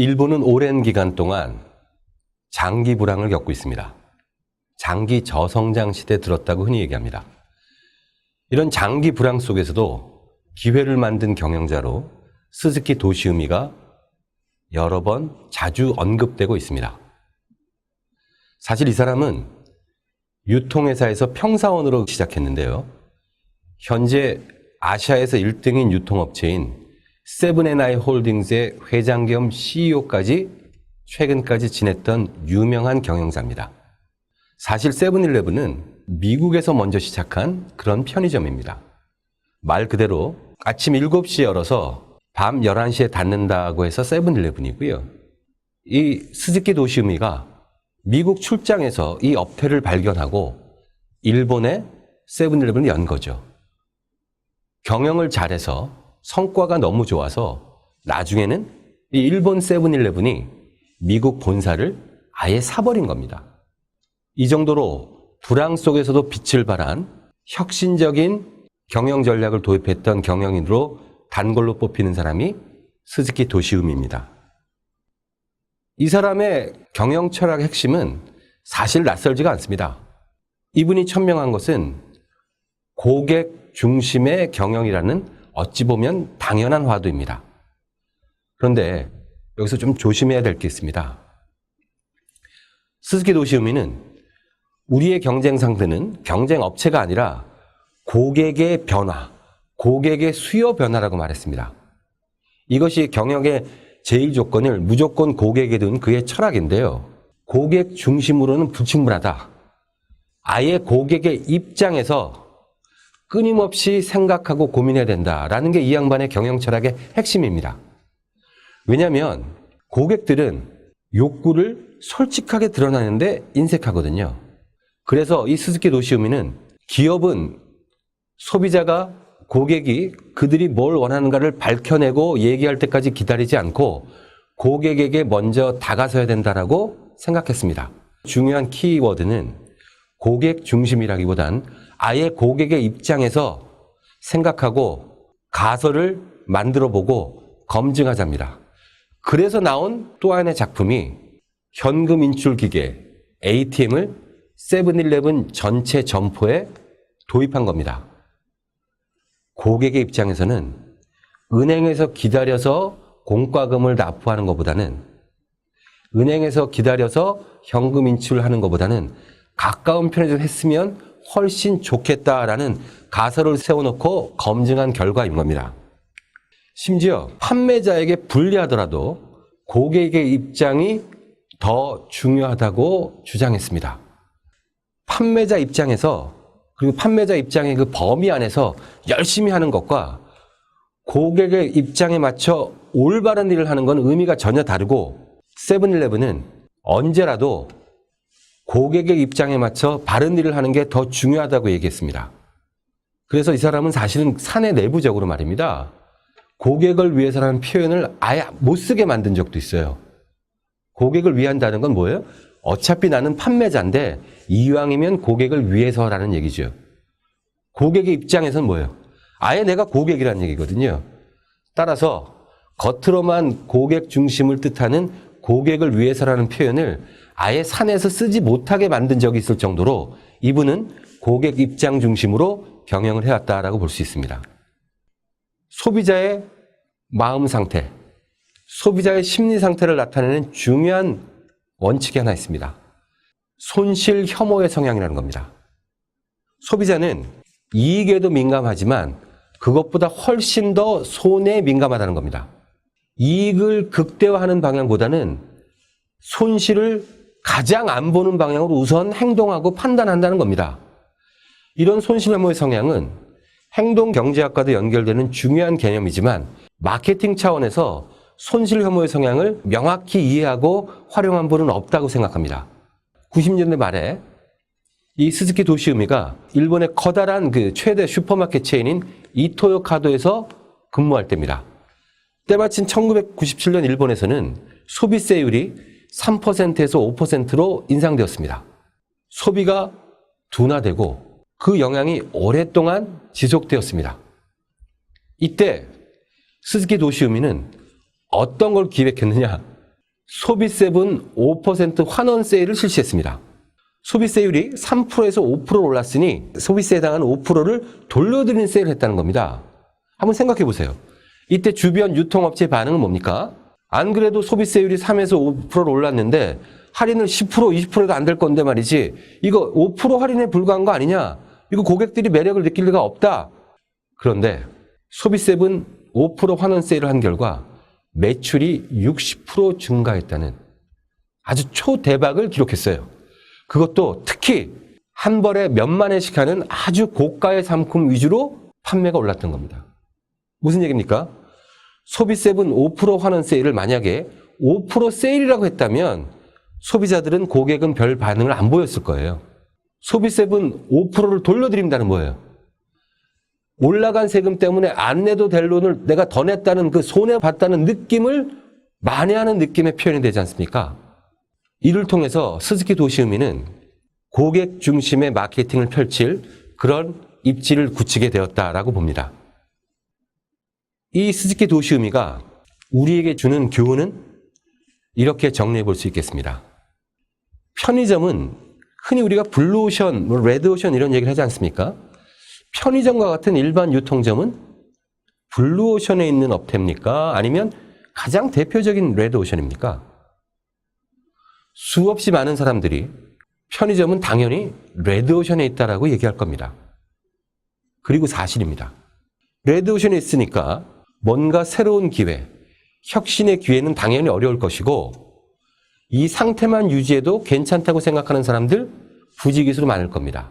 일본은 오랜 기간 동안 장기 불황을 겪고 있습니다. 장기 저성장 시대에 들었다고 흔히 얘기합니다. 이런 장기 불황 속에서도 기회를 만든 경영자로 스즈키 도시우미가 여러 번 자주 언급되고 있습니다. 사실 이 사람은 유통회사에서 평사원으로 시작했는데요. 현재 아시아에서 1등인 유통업체인 세븐앤아이 홀딩스의 회장 겸 CEO까지 최근까지 지냈던 유명한 경영자입니다. 사실 세븐일레븐은 미국에서 먼저 시작한 그런 편의점입니다. 말 그대로 아침 7시에 열어서 밤 11시에 닫는다고 해서 세븐일레븐이고요. 이 스즈키 도시우미가 미국 출장에서 이 업태를 발견하고 일본에 세븐일레븐을 연 거죠. 경영을 잘해서 성과가 너무 좋아서 나중에는 이 일본 세븐일레븐이 미국 본사를 아예 사버린 겁니다. 이 정도로 불황 속에서도 빛을 발한 혁신적인 경영 전략을 도입했던 경영인으로 단골로 뽑히는 사람이 스즈키 도시우미입니다. 이 사람의 경영 철학의 핵심은 사실 낯설지가 않습니다. 이분이 천명한 것은 고객 중심의 경영이라는 어찌 보면 당연한 화두입니다. 그런데 여기서 좀 조심해야 될 게 있습니다. 스즈키 도시우미는 우리의 경쟁 상대는 경쟁 업체가 아니라 고객의 변화, 고객의 수요 변화라고 말했습니다. 이것이 경영의 제일 조건을 무조건 고객에 둔 그의 철학인데요. 고객 중심으로는 불충분하다. 아예 고객의 입장에서 끊임없이 생각하고 고민해야 된다라는 게 이 양반의 경영 철학의 핵심입니다. 왜냐하면 고객들은 욕구를 솔직하게 드러내는데 인색하거든요. 그래서 이 스즈키 도시우미는 기업은 소비자가 고객이 그들이 뭘 원하는가를 밝혀내고 얘기할 때까지 기다리지 않고 고객에게 먼저 다가서야 된다라고 생각했습니다. 중요한 키워드는 고객 중심이라기보단 아예 고객의 입장에서 생각하고 가설을 만들어보고 검증하자입니다. 그래서 나온 또 하나의 작품이 현금 인출 기계 ATM을 세븐일레븐 전체 점포에 도입한 겁니다. 고객의 입장에서는 은행에서 기다려서 공과금을 납부하는 것보다는 은행에서 기다려서 현금 인출하는 것보다는 가까운 편의점에서 했으면 훨씬 좋겠다라는 가설을 세워놓고 검증한 결과인 겁니다. 심지어 판매자에게 불리하더라도 고객의 입장이 더 중요하다고 주장했습니다. 판매자 입장에서 그리고 판매자 입장의 그 범위 안에서 열심히 하는 것과 고객의 입장에 맞춰 올바른 일을 하는 건 의미가 전혀 다르고 세븐일레븐은 언제라도 고객의 입장에 맞춰 바른 일을 하는 게 더 중요하다고 얘기했습니다. 그래서 이 사람은 사실은 사내 내부적으로 말입니다. 고객을 위해서라는 표현을 아예 못 쓰게 만든 적도 있어요. 고객을 위한다는 건 뭐예요? 어차피 나는 판매자인데 이왕이면 고객을 위해서라는 얘기죠. 고객의 입장에서는 뭐예요? 아예 내가 고객이라는 얘기거든요. 따라서 겉으로만 고객 중심을 뜻하는 고객을 위해서라는 표현을 아예 사내에서 쓰지 못하게 만든 적이 있을 정도로 이분은 고객 입장 중심으로 경영을 해왔다라고 볼 수 있습니다. 소비자의 마음 상태, 소비자의 심리 상태를 나타내는 중요한 원칙이 하나 있습니다. 손실 혐오의 성향이라는 겁니다. 소비자는 이익에도 민감하지만 그것보다 훨씬 더 손해에 민감하다는 겁니다. 이익을 극대화하는 방향보다는 손실을 가장 안 보는 방향으로 우선 행동하고 판단한다는 겁니다. 이런 손실 혐오의 성향은 행동경제학과도 연결되는 중요한 개념이지만 마케팅 차원에서 손실 혐오의 성향을 명확히 이해하고 활용한 분은 없다고 생각합니다. 90년대 말에 이 스즈키 도시우미가 일본의 커다란 그 최대 슈퍼마켓 체인인 이토요 카도에서 근무할 때입니다. 때마침 1997년 일본에서는 소비세율이 3%에서 5%로 인상되었습니다. 소비가 둔화되고 그 영향이 오랫동안 지속되었습니다. 이때 스즈키 도시우미는 어떤 걸 기획했느냐? 소비세븐 5% 환원 세일을 실시했습니다. 소비세율이 3%에서 5% 올랐으니 소비세에 해당하는 5%를 돌려드리는 세일을 했다는 겁니다. 한번 생각해 보세요. 이때 주변 유통업체의 반응은 뭡니까? 안 그래도 소비세율이 3에서 5%로 올랐는데 할인을 10%, 20%도 안 될 건데 말이지. 이거 5% 할인에 불과한 거 아니냐? 이거 고객들이 매력을 느낄 리가 없다. 그런데 소비세븐 5% 환원 세일을 한 결과 매출이 60% 증가했다는 아주 초대박을 기록했어요. 그것도 특히 한 벌에 몇만 원씩 하는 아주 고가의 상품 위주로 판매가 올랐던 겁니다. 무슨 얘기입니까? 소비세븐 5% 환원 세일을 만약에 5% 세일이라고 했다면 소비자들은 고객은 별 반응을 안 보였을 거예요. 소비세븐 5%를 돌려드린다는 거예요. 올라간 세금 때문에 안 내도 될 돈을 내가 더 냈다는 그 손해봤다는 느낌을 만회하는 느낌의 표현이 되지 않습니까? 이를 통해서 스즈키 도시우미는 고객 중심의 마케팅을 펼칠 그런 입지를 굳히게 되었다라고 봅니다. 이 스즈키 도시우미가 우리에게 주는 교훈은 이렇게 정리해 볼 수 있겠습니다. 편의점은 흔히 우리가 블루오션, 레드오션 이런 얘기를 하지 않습니까? 편의점과 같은 일반 유통점은 블루오션에 있는 업태입니까? 아니면 가장 대표적인 레드오션입니까? 수없이 많은 사람들이 편의점은 당연히 레드오션에 있다라고 얘기할 겁니다. 그리고 사실입니다. 레드오션에 있으니까 뭔가 새로운 기회, 혁신의 기회는 당연히 어려울 것이고 이 상태만 유지해도 괜찮다고 생각하는 사람들 부지기수로 많을 겁니다.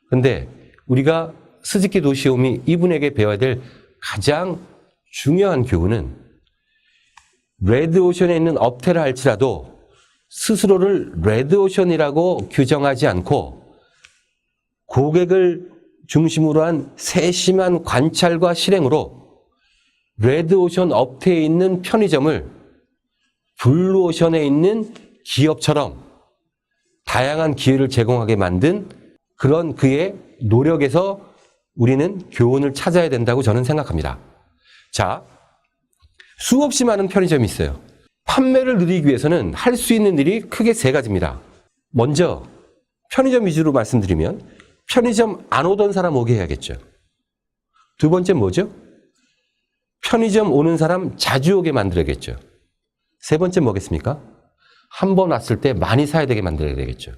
그런데 우리가 스즈키 도시우미 이분에게 배워야 될 가장 중요한 교훈은 레드오션에 있는 업태라 할지라도 스스로를 레드오션이라고 규정하지 않고 고객을 중심으로 한 세심한 관찰과 실행으로 레드오션 업태에 있는 편의점을 블루오션에 있는 기업처럼 다양한 기회를 제공하게 만든 그런 그의 노력에서 우리는 교훈을 찾아야 된다고 저는 생각합니다. 자, 수없이 많은 편의점이 있어요. 판매를 늘리기 위해서는 할 수 있는 일이 크게 세 가지입니다. 먼저 편의점 위주로 말씀드리면 편의점 안 오던 사람 오게 해야겠죠. 두 번째 뭐죠? 편의점 오는 사람 자주 오게 만들어야겠죠. 세 번째 뭐겠습니까? 한 번 왔을 때 많이 사야 되게 만들어야 되겠죠.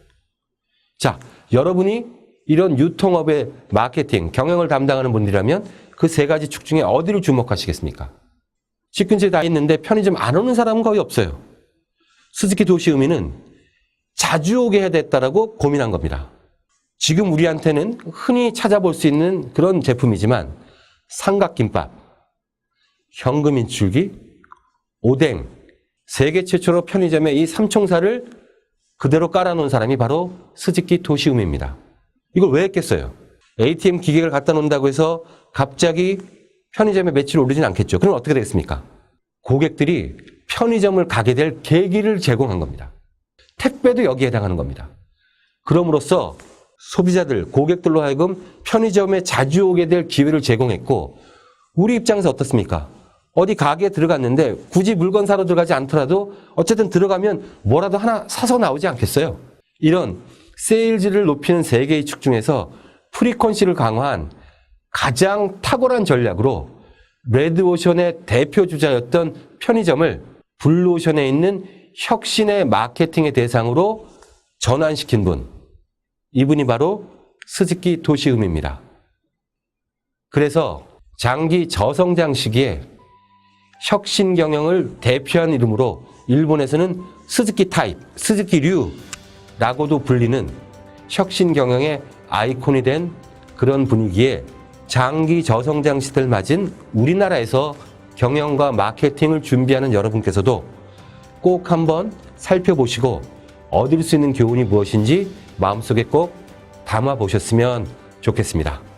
자, 여러분이 이런 유통업의 마케팅, 경영을 담당하는 분들이라면 그 세 가지 축 중에 어디를 주목하시겠습니까? 집 근처에 다 있는데 편의점 안 오는 사람은 거의 없어요. 스즈키 도시우미는 자주 오게 해야 됐다라고 고민한 겁니다. 지금 우리한테는 흔히 찾아볼 수 있는 그런 제품이지만 삼각김밥, 현금 인출기, 오뎅, 세계 최초로 편의점에 이 삼총사를 그대로 깔아놓은 사람이 바로 스즈키 도시우미입니다. 이걸 왜 했겠어요? ATM 기계를 갖다 놓는다고 해서 갑자기 편의점의 매출을 오르진 않겠죠. 그럼 어떻게 되겠습니까? 고객들이 편의점을 가게 될 계기를 제공한 겁니다. 택배도 여기에 해당하는 겁니다. 그럼으로써 소비자들, 고객들로 하여금 편의점에 자주 오게 될 기회를 제공했고 우리 입장에서 어떻습니까? 어디 가게에 들어갔는데 굳이 물건 사러 들어가지 않더라도 어쨌든 들어가면 뭐라도 하나 사서 나오지 않겠어요? 이런 세일즈를 높이는 세 개의 축 중에서 프리퀀시를 강화한 가장 탁월한 전략으로 레드오션의 대표 주자였던 편의점을 블루오션에 있는 혁신의 마케팅의 대상으로 전환시킨 분, 이분이 바로 스즈키 도시우미입니다. 그래서 장기 저성장 시기에 혁신 경영을 대표한 이름으로 일본에서는 스즈키 타입, 스즈키류라고도 불리는 혁신 경영의 아이콘이 된 그런 분위기에 장기 저성장 시대를 맞은 우리나라에서 경영과 마케팅을 준비하는 여러분께서도 꼭 한번 살펴보시고 얻을 수 있는 교훈이 무엇인지 마음속에 꼭 담아 보셨으면 좋겠습니다.